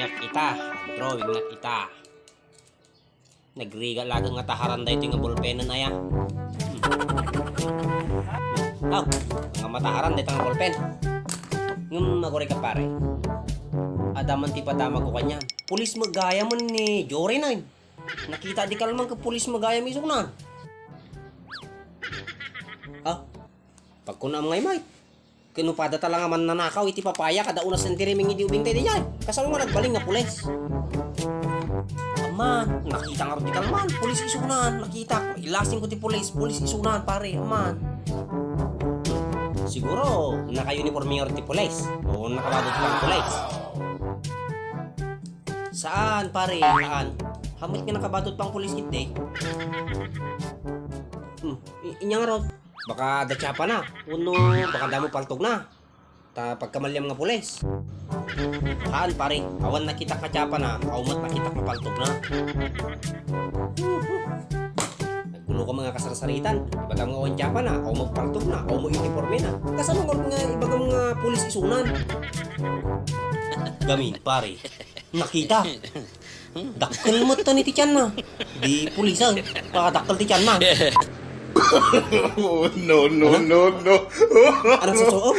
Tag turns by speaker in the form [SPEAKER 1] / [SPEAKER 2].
[SPEAKER 1] Ingat ita, drawing na ita. Nagriga lagang nga taharan da ito yung ballpen na ya. Aw, nga mataharan da ito nga ballpen. Ngum nagore ka pare. Adaman ti padama ko kanya. Pulis magaya man ni Jory na. Nakita di kalman ka pulis magaya mismo na. Ah, pagkuna ngay may. Kinupada talaga man nanakaw iti papaya kada unas ng tiriming hindi ubing tayo diyan. Kasama nga nagbaling nga pulis. Aman, nakita nga rin di kalman. Pulis isunan, nakita. Ilasing ko ti pulis isunan pare, aman. Siguro, naka-uniforme nga rin ti pulis. O nakababot pang pulis. Saan pare, saan? Hamot nga nakabatot pang pulis iti. Inya nga rin. Baka datsapa na. Uno, baka damo paltog na. Ta pagkamalyam nga pulis. Saan pare? Awan nakita katsapa na. Aumat nakita kapaltog na. Naggulo ko mga kasarsaritan. Ibaga mga awan tsapa na. Aw magpaltog na. Aw mo uniforme na. Kasama ko nga ibaga mga pulis isunan. Gamin pare. Nakita. Dakkel mo to ni Tichan na. Di pulisan. Baka dakkel Tichan na.
[SPEAKER 2] No.
[SPEAKER 1] Anong sa soob?